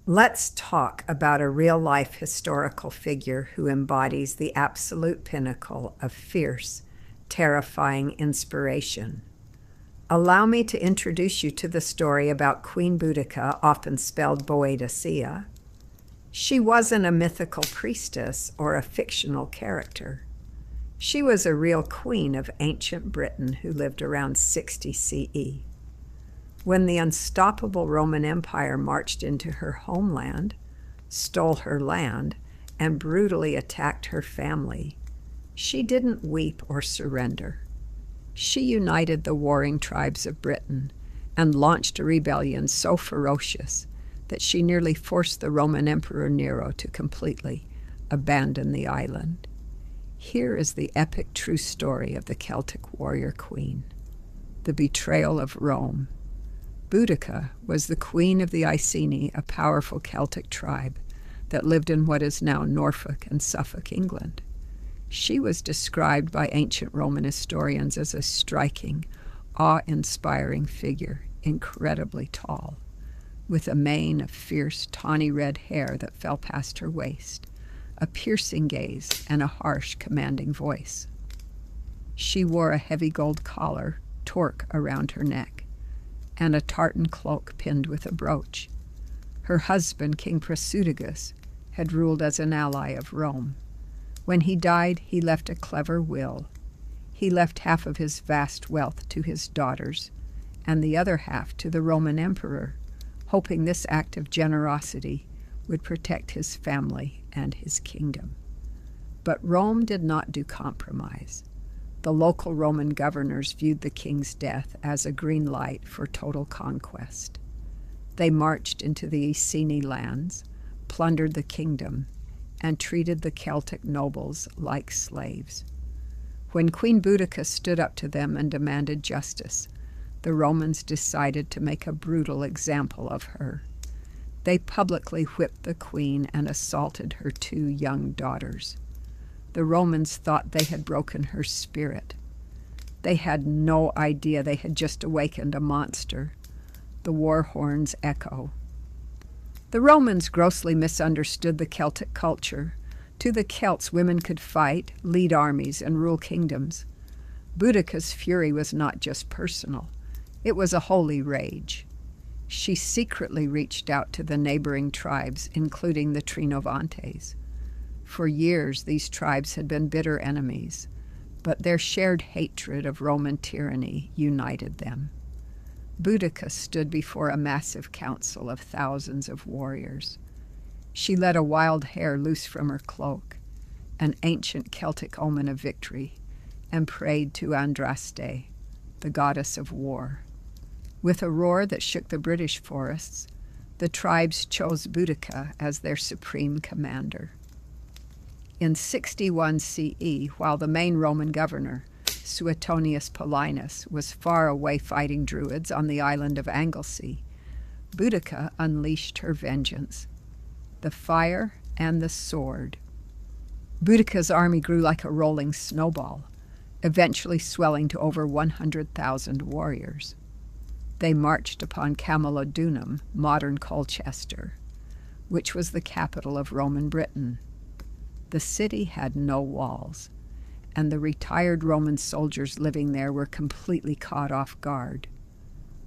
Let's talk about a real-life historical figure who embodies the absolute pinnacle of fierce, terrifying inspiration. Allow me to introduce you to the story about Queen Boudica, often spelled Boadicea. She wasn't a mythical priestess or a fictional character. She was a real queen of ancient Britain who lived around 60 CE. When the unstoppable Roman Empire marched into her homeland, stole her land, and brutally attacked her family, she didn't weep or surrender. She united the warring tribes of Britain and launched a rebellion so ferocious that she nearly forced the Roman Emperor Nero to completely abandon the island. Here is the epic true story of the Celtic warrior queen, the betrayal of Rome. Boudica was the queen of the Iceni, a powerful Celtic tribe that lived in what is now Norfolk and Suffolk, England. She was described by ancient Roman historians as a striking, awe-inspiring figure, incredibly tall, with a mane of fierce, tawny red hair that fell past her waist, a piercing gaze, and a harsh, commanding voice. She wore a heavy gold collar, torque around her neck, and a tartan cloak pinned with a brooch. Her husband, King Prasutagus, had ruled as an ally of Rome. When he died, he left a clever will. He left half of his vast wealth to his daughters, and the other half to the Roman emperor, hoping this act of generosity would protect his family and his kingdom. But Rome did not do compromise. The local Roman governors viewed the king's death as a green light for total conquest. They marched into the Iceni lands, plundered the kingdom, and treated the Celtic nobles like slaves. When Queen Boudica stood up to them and demanded justice, the Romans decided to make a brutal example of her. They publicly whipped the queen and assaulted her 2 young daughters. The Romans thought they had broken her spirit. They had no idea they had just awakened a monster. The war horns echo. The Romans grossly misunderstood the Celtic culture. To the Celts, women could fight, lead armies, and rule kingdoms. Boudica's fury was not just personal. It was a holy rage. She secretly reached out to the neighboring tribes, including the Trinovantes. For years, these tribes had been bitter enemies, but their shared hatred of Roman tyranny united them. Boudica stood before a massive council of thousands of warriors. She let a wild hair loose from her cloak, an ancient Celtic omen of victory, and prayed to Andraste, the goddess of war. With a roar that shook the British forests, the tribes chose Boudica as their supreme commander. In 61 CE, while the main Roman governor, Suetonius Paulinus, was far away fighting Druids on the island of Anglesey, Boudica unleashed her vengeance, the fire and the sword. Boudica's army grew like a rolling snowball, eventually swelling to over 100,000 warriors. They marched upon Camulodunum, modern Colchester, which was the capital of Roman Britain. The city had no walls, and the retired Roman soldiers living there were completely caught off guard.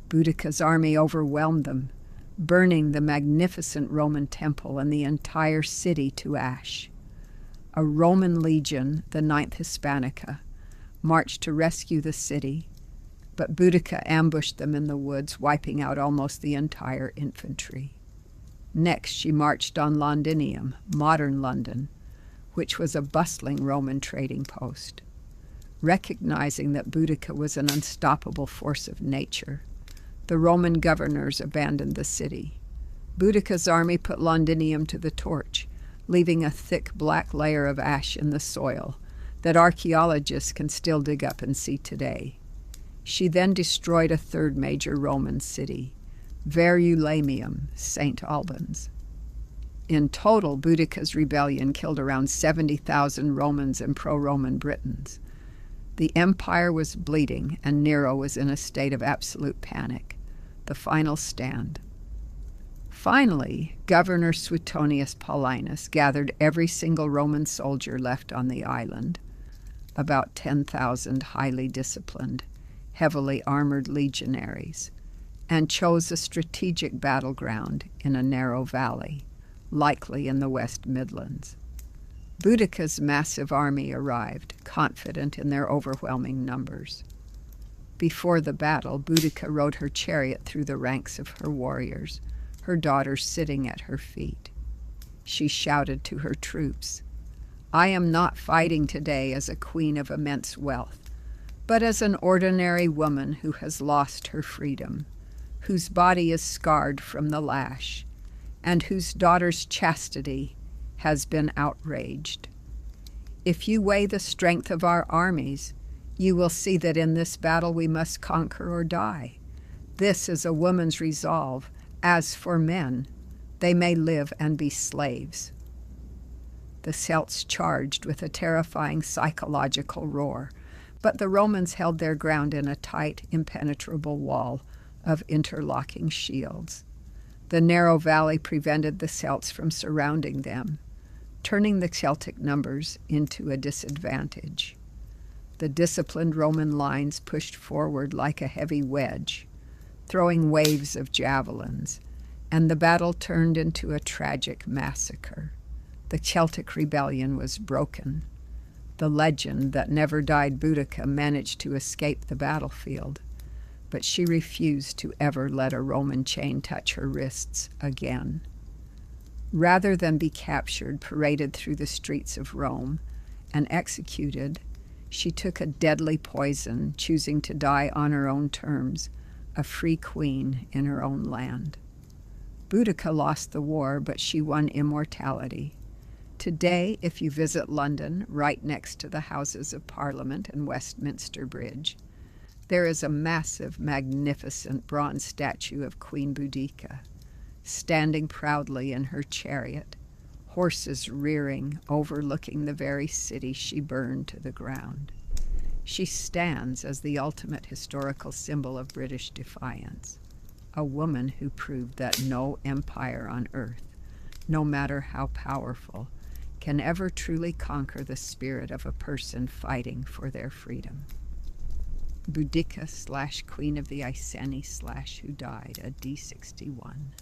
Boudica's army overwhelmed them, burning the magnificent Roman temple and the entire city to ash. A Roman legion, the 9th Hispanica, marched to rescue the city, but Boudica ambushed them in the woods, wiping out almost the entire infantry. Next, she marched on Londinium, modern London, which was a bustling Roman trading post. Recognizing that Boudica was an unstoppable force of nature, the Roman governors abandoned the city. Boudica's army put Londinium to the torch, leaving a thick black layer of ash in the soil that archaeologists can still dig up and see today. She then destroyed a 3rd major Roman city, Verulamium, St. Albans. In total, Boudica's rebellion killed around 70,000 Romans and pro-Roman Britons. The empire was bleeding, and Nero was in a state of absolute panic. The final stand. Finally, Governor Suetonius Paulinus gathered every single Roman soldier left on the island, about 10,000 highly disciplined, heavily armored legionaries, and chose a strategic battleground in a narrow valley, likely in the West Midlands. Boudica's massive army arrived, confident in their overwhelming numbers. Before the battle, Boudica rode her chariot through the ranks of her warriors, her daughters sitting at her feet. She shouted to her troops, "I am not fighting today as a queen of immense wealth, but as an ordinary woman who has lost her freedom, whose body is scarred from the lash, and whose daughter's chastity has been outraged. If you weigh the strength of our armies, you will see that in this battle we must conquer or die. This is a woman's resolve. As for men, they may live and be slaves." The Celts charged with a terrifying psychological roar, but the Romans held their ground in a tight, impenetrable wall of interlocking shields. The narrow valley prevented the Celts from surrounding them, turning the Celtic numbers into a disadvantage. The disciplined Roman lines pushed forward like a heavy wedge, throwing waves of javelins, and the battle turned into a tragic massacre. The Celtic rebellion was broken. The legend that never died Boudica managed to escape the battlefield, but she refused to ever let a Roman chain touch her wrists again. Rather than be captured, paraded through the streets of Rome, and executed, she took a deadly poison, choosing to die on her own terms, a free queen in her own land. Boudica lost the war, but she won immortality. Today, if you visit London, right next to the Houses of Parliament and Westminster Bridge, there is a massive, magnificent bronze statue of Queen Boudica, standing proudly in her chariot, horses rearing, overlooking the very city she burned to the ground. She stands as the ultimate historical symbol of British defiance, a woman who proved that no empire on earth, no matter how powerful, can ever truly conquer the spirit of a person fighting for their freedom. Boudica / Queen of the Iceni / who died, a D61.